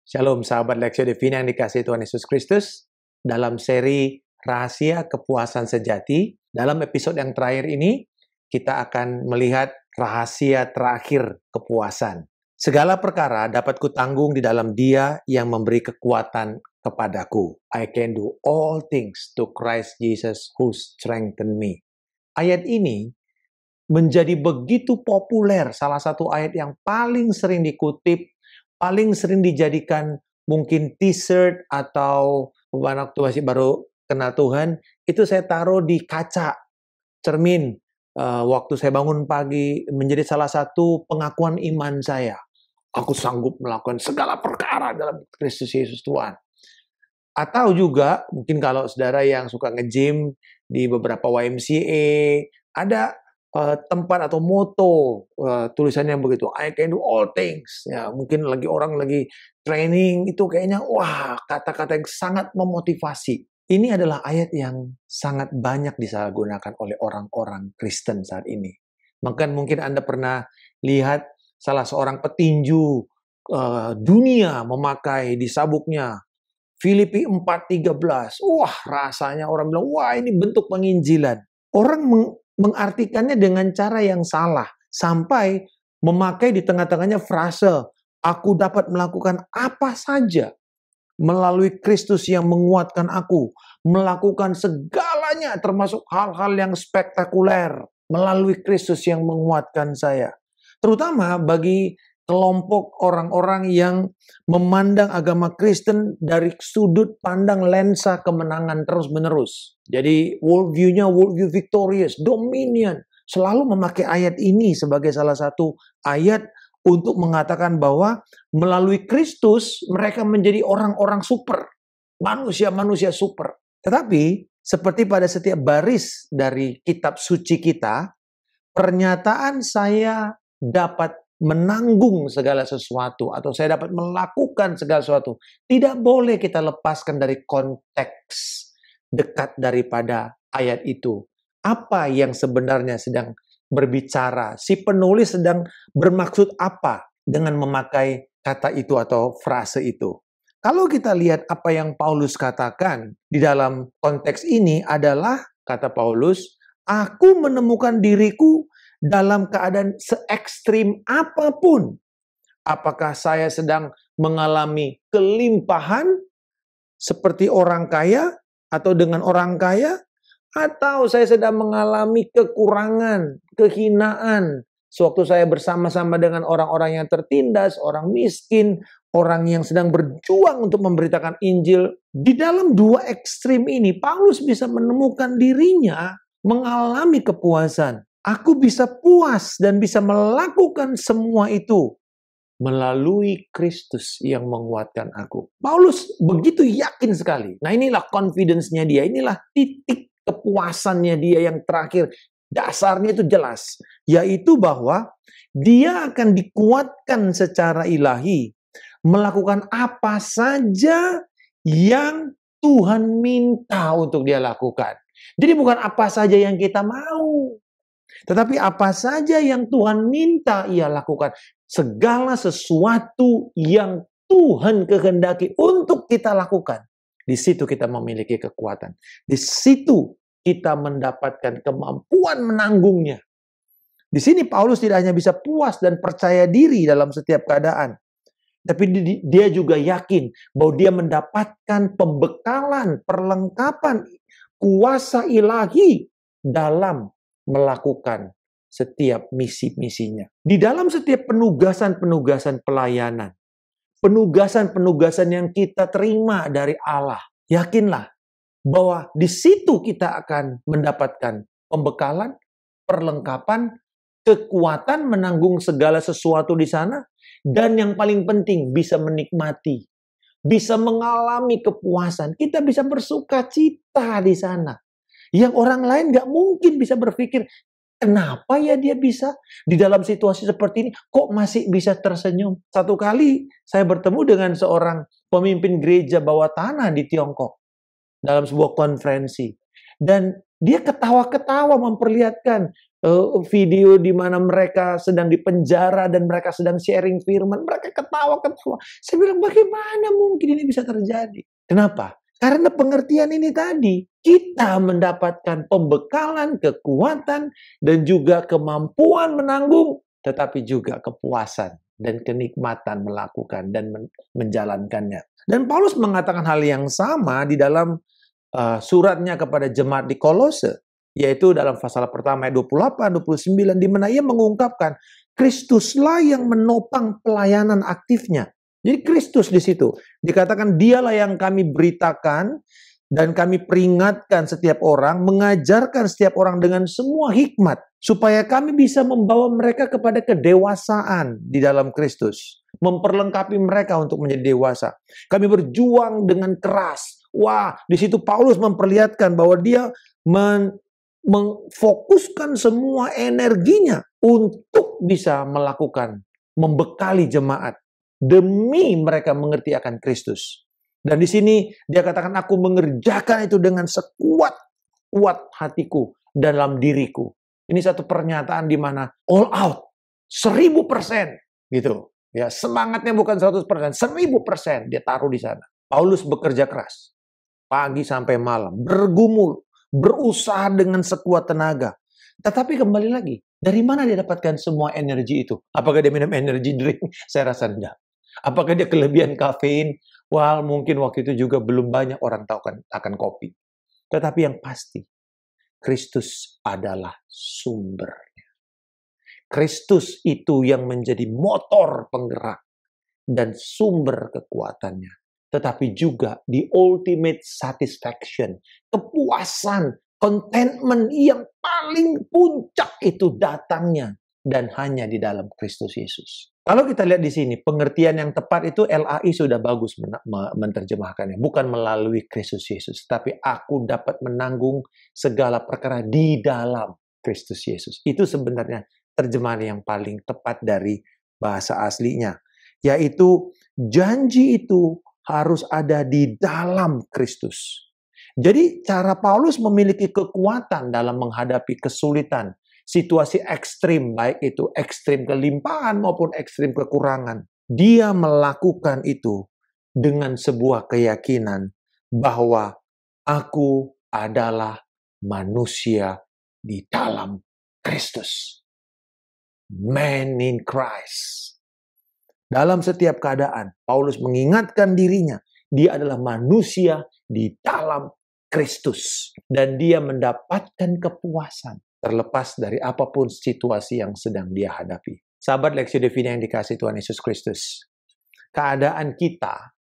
Shalom sahabat Lexio Divina yang dikasihi Tuhan Yesus Kristus. Dalam seri Rahasia Kepuasan Sejati, dalam episode yang terakhir ini, kita akan melihat rahasia terakhir kepuasan. Segala perkara dapat kutanggung di dalam Dia yang memberi kekuatan kepadaku. I can do all things to Christ Jesus who strengthen me. Ayat ini menjadi begitu populer, salah satu ayat yang paling sering dikutip, paling sering dijadikan mungkin t-shirt atau waktu masih baru kenal Tuhan, itu saya taruh di kaca cermin waktu saya bangun pagi, menjadi salah satu pengakuan iman saya. Aku sanggup melakukan segala perkara dalam Kristus Yesus Tuhan. Atau juga mungkin kalau saudara yang suka nge-gym di beberapa YMCA, ada tempat atau moto tulisannya begitu, I can do all things. Ya, mungkin orang lagi training itu kayaknya wah, kata-kata yang sangat memotivasi. Ini adalah ayat yang sangat banyak disalahgunakan oleh orang-orang Kristen saat ini. Mungkin Anda pernah lihat salah seorang petinju dunia memakai di sabuknya Filipi 4:13. Wah, rasanya orang bilang, wah ini bentuk penginjilan. Orang mengartikannya dengan cara yang salah, sampai memakai di tengah-tengahnya frase, aku dapat melakukan apa saja melalui Kristus yang menguatkan aku, melakukan segalanya termasuk hal-hal yang spektakuler melalui Kristus yang menguatkan saya. Terutama bagi kelompok orang-orang yang memandang agama Kristen dari sudut pandang lensa kemenangan terus-menerus. Jadi worldview-nya worldview victorious, dominion. Selalu memakai ayat ini sebagai salah satu ayat untuk mengatakan bahwa melalui Kristus mereka menjadi orang-orang super. Manusia-manusia super. Tetapi seperti pada setiap baris dari kitab suci kita, pernyataan saya dapat menanggung segala sesuatu atau saya dapat melakukan segala sesuatu tidak boleh kita lepaskan dari konteks dekat daripada ayat itu. Apa yang sebenarnya sedang berbicara? Si penulis sedang bermaksud apa dengan memakai kata itu atau frase itu? Kalau kita lihat apa yang Paulus katakan di dalam konteks ini adalah, kata Paulus, aku menemukan diriku dalam keadaan se-ekstrim apapun. Apakah saya sedang mengalami kelimpahan seperti orang kaya atau dengan orang kaya, atau saya sedang mengalami kekurangan, kehinaan sewaktu saya bersama-sama dengan orang-orang yang tertindas, orang miskin, orang yang sedang berjuang untuk memberitakan Injil. Di dalam dua ekstrim ini Paulus bisa menemukan dirinya mengalami kepuasan. Aku bisa puas dan bisa melakukan semua itu melalui Kristus yang menguatkan aku. Paulus begitu yakin sekali. Nah, inilah confidence-nya dia, inilah titik kepuasannya dia yang terakhir. Dasarnya itu jelas, yaitu bahwa dia akan dikuatkan secara ilahi melakukan apa saja yang Tuhan minta untuk dia lakukan. Jadi bukan apa saja yang kita mau, tetapi apa saja yang Tuhan minta ia lakukan. Segala sesuatu yang Tuhan kehendaki untuk kita lakukan. Di situ kita memiliki kekuatan. Di situ kita mendapatkan kemampuan menanggungnya. Di sini Paulus tidak hanya bisa puas dan percaya diri dalam setiap keadaan, tapi dia juga yakin bahwa dia mendapatkan pembekalan, perlengkapan, kuasa ilahi dalam melakukan setiap misi-misinya. Di dalam setiap penugasan-penugasan pelayanan, penugasan-penugasan yang kita terima dari Allah, yakinlah bahwa di situ kita akan mendapatkan pembekalan, perlengkapan, kekuatan menanggung segala sesuatu di sana, dan yang paling penting bisa menikmati, bisa mengalami kepuasan. Kita bisa bersuka cita di sana. Yang orang lain gak mungkin bisa berpikir, kenapa ya dia bisa di dalam situasi seperti ini, kok masih bisa tersenyum. Satu kali saya bertemu dengan seorang pemimpin gereja bawah tanah di Tiongkok dalam sebuah konferensi. Dan dia ketawa-ketawa memperlihatkan video di mana mereka sedang dipenjara dan mereka sedang sharing firman, mereka ketawa-ketawa. Saya bilang, bagaimana mungkin ini bisa terjadi? Kenapa? Karena pengertian ini tadi, kita mendapatkan pembekalan, kekuatan, dan juga kemampuan menanggung, tetapi juga kepuasan dan kenikmatan melakukan dan menjalankannya. Dan Paulus mengatakan hal yang sama di dalam suratnya kepada jemaat di Kolose, yaitu dalam pasal pertama ayat 28-29, di mana ia mengungkapkan Kristuslah yang menopang pelayanan aktifnya. Jadi Kristus di situ dikatakan dialah yang kami beritakan dan kami peringatkan setiap orang, mengajarkan setiap orang dengan semua hikmat, supaya kami bisa membawa mereka kepada kedewasaan di dalam Kristus, memperlengkapi mereka untuk menjadi dewasa. Kami berjuang dengan keras. Wah, di situ Paulus memperlihatkan bahwa dia memfokuskan semua energinya untuk bisa melakukan, membekali jemaat demi mereka mengerti akan Kristus. Dan di sini dia katakan, aku mengerjakan itu dengan sekuat hatiku dalam diriku. Ini satu pernyataan di mana all out, 1000% gitu. Ya, semangatnya bukan 100%, 1000% dia taruh di sana. Paulus bekerja keras, pagi sampai malam, bergumul, berusaha dengan sekuat tenaga. Tetapi kembali lagi, dari mana dia dapatkan semua energi itu? Apakah dia minum energy drink? Saya rasa enggak. Apakah dia kelebihan kafein? Wah, mungkin waktu itu juga belum banyak orang tahu akan kopi. Tetapi yang pasti, Kristus adalah sumbernya. Kristus itu yang menjadi motor penggerak dan sumber kekuatannya. Tetapi juga the ultimate satisfaction, kepuasan, contentment yang paling puncak itu datangnya dan hanya di dalam Kristus Yesus. Kalau kita lihat di sini, pengertian yang tepat itu LAI sudah bagus menerjemahkannya. Bukan melalui Kristus Yesus, tapi aku dapat menanggung segala perkara di dalam Kristus Yesus. Itu sebenarnya terjemahan yang paling tepat dari bahasa aslinya. Yaitu janji itu harus ada di dalam Kristus. Jadi cara Paulus memiliki kekuatan dalam menghadapi kesulitan, situasi ekstrim, baik itu ekstrim kelimpahan maupun ekstrim kekurangan. Dia melakukan itu dengan sebuah keyakinan bahwa aku adalah manusia di dalam Kristus. Man in Christ. Dalam setiap keadaan, Paulus mengingatkan dirinya, dia adalah manusia di dalam Kristus. Dan dia mendapatkan kepuasan, terlepas dari apapun situasi yang sedang dia hadapi. Sahabat Lexio Divina yang dikasihi Tuhan Yesus Kristus, keadaan kita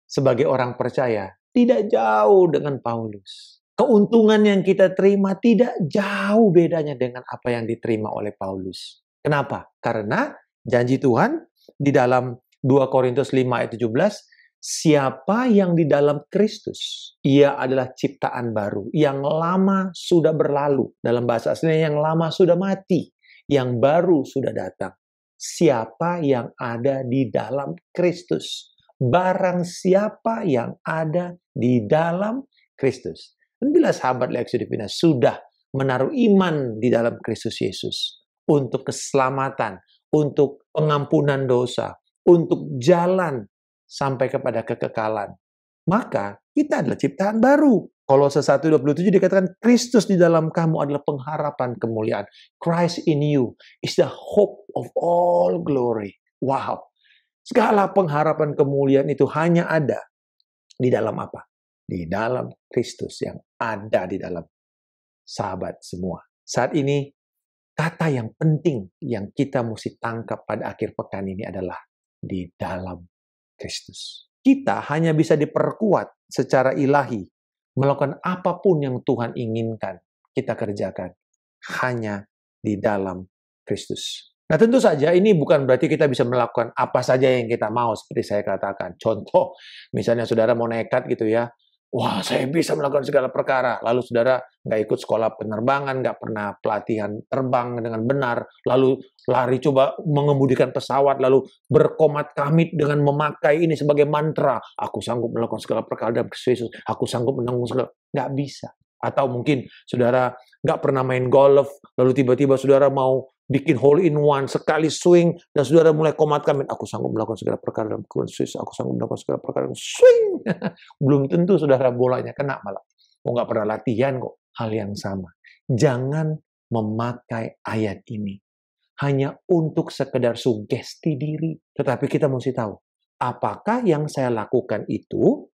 sebagai orang percaya tidak jauh dengan Paulus. Keuntungan yang kita terima tidak jauh bedanya dengan apa yang diterima oleh Paulus. Kenapa? Karena janji Tuhan di dalam 2 Korintus 5 ayat 17, siapa yang di dalam Kristus, ia adalah ciptaan baru. Yang lama sudah berlalu. Dalam bahasa aslinya, yang lama sudah mati. Yang baru sudah datang. Siapa yang ada di dalam Kristus. Barang siapa yang ada di dalam Kristus. Dan bila sahabat Lexio Divina sudah menaruh iman di dalam Kristus Yesus. Untuk keselamatan, untuk pengampunan dosa, untuk jalan sampai kepada kekekalan, maka kita adalah ciptaan baru. Kolose 1:27 dikatakan Kristus di dalam kamu adalah pengharapan kemuliaan. Christ in you is the hope of all glory. Wow. Segala pengharapan kemuliaan itu hanya ada di dalam apa? Di dalam Kristus yang ada di dalam sahabat semua. Saat ini kata yang penting yang kita mesti tangkap pada akhir pekan ini adalah di dalam Kristus. Kita hanya bisa diperkuat secara ilahi, melakukan apapun yang Tuhan inginkan kita kerjakan hanya di dalam Kristus. Nah, tentu saja ini bukan berarti kita bisa melakukan apa saja yang kita mau seperti saya katakan. Contoh, misalnya saudara mau nekat gitu ya. Wah, saya bisa melakukan segala perkara. Lalu saudara nggak ikut sekolah penerbangan, nggak pernah pelatihan terbang dengan benar. Lalu lari coba mengemudikan pesawat, lalu berkomat kamit dengan memakai ini sebagai mantra. Aku sanggup melakukan segala perkara dalam Kristus Yesus. Aku sanggup menanggung segala. Nggak bisa. Atau mungkin saudara nggak pernah main golf, lalu tiba-tiba saudara mau bikin hole in one, sekali swing, dan saudara mulai komatkan, aku sanggup melakukan segala perkara dalam Kristus, aku sanggup melakukan segala perkara, swing! Belum tentu saudara bolanya kena malah. Nggak pernah latihan kok. Hal yang sama. Jangan memakai ayat ini hanya untuk sekedar sugesti diri. Tetapi kita mesti tahu, apakah yang saya lakukan itu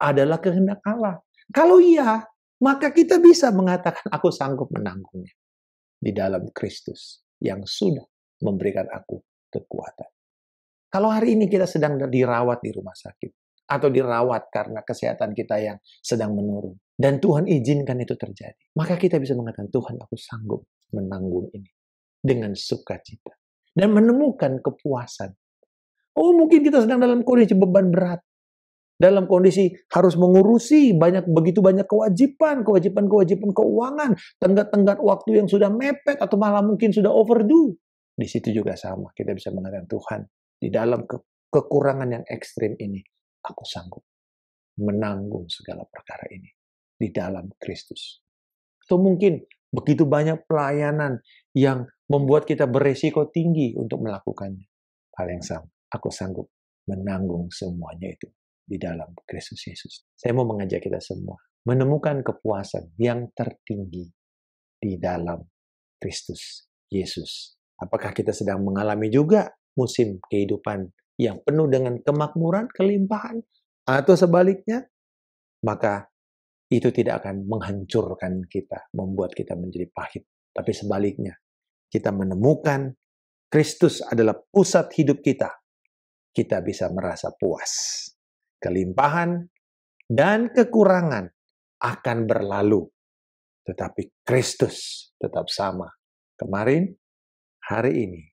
adalah kehendak Allah? Kalau iya, maka kita bisa mengatakan, aku sanggup menanggungnya di dalam Kristus yang sudah memberikan aku kekuatan. Kalau hari ini kita sedang dirawat di rumah sakit, atau dirawat karena kesehatan kita yang sedang menurun, dan Tuhan izinkan itu terjadi, maka kita bisa mengatakan, Tuhan, aku sanggup menanggung ini dengan sukacita dan menemukan kepuasan. Oh, mungkin kita sedang dalam kondisi beban berat, dalam kondisi harus mengurusi begitu banyak kewajiban keuangan, tenggat-tenggat waktu yang sudah mepet atau malah mungkin sudah overdue. Di situ juga sama, kita bisa mengatakan, Tuhan, di dalam kekurangan yang ekstrim ini, aku sanggup menanggung segala perkara ini di dalam Kristus. Atau mungkin begitu banyak pelayanan yang membuat kita beresiko tinggi untuk melakukannya. Hal yang sama, aku sanggup menanggung semuanya itu di dalam Kristus Yesus. Saya mau mengajak kita semua menemukan kepuasan yang tertinggi di dalam Kristus Yesus. Apakah kita sedang mengalami juga musim kehidupan yang penuh dengan kemakmuran, kelimpahan, atau sebaliknya? Maka itu tidak akan menghancurkan kita, membuat kita menjadi pahit. Tapi sebaliknya, kita menemukan Kristus adalah pusat hidup kita. Kita bisa merasa puas. Kelimpahan dan kekurangan akan berlalu. Tetapi Kristus tetap sama. Kemarin, hari ini,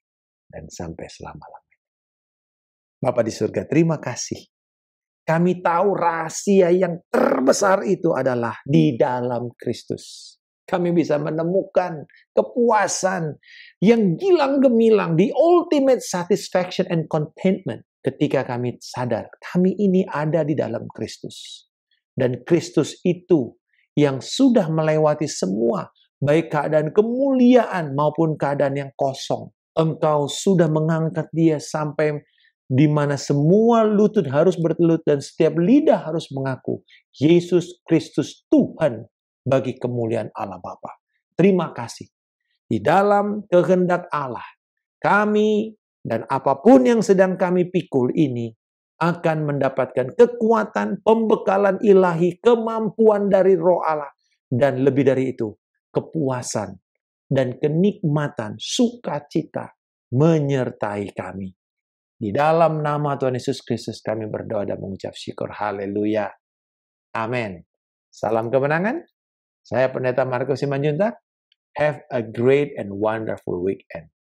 dan sampai selama-lamanya. Bapa di surga, terima kasih. Kami tahu rahasia yang terbesar itu adalah di dalam Kristus. Kami bisa menemukan kepuasan yang gilang gemilang, the ultimate satisfaction and contentment, ketika kami sadar kami ini ada di dalam Kristus. Dan Kristus itu yang sudah melewati semua, baik keadaan kemuliaan maupun keadaan yang kosong. Engkau sudah mengangkat dia sampai di mana semua lutut harus bertelut dan setiap lidah harus mengaku Yesus Kristus Tuhan bagi kemuliaan Allah Bapa. Terima kasih. Di dalam kehendak Allah, kami dan apapun yang sedang kami pikul ini akan mendapatkan kekuatan, pembekalan ilahi, kemampuan dari Roh Allah, dan lebih dari itu, kepuasan dan kenikmatan, sukacita menyertai kami. Di dalam nama Tuhan Yesus Kristus kami berdoa dan mengucap syukur. Haleluya. Amin. Salam kemenangan. Saya Pendeta Markus Simanjuntak. Have a great and wonderful weekend.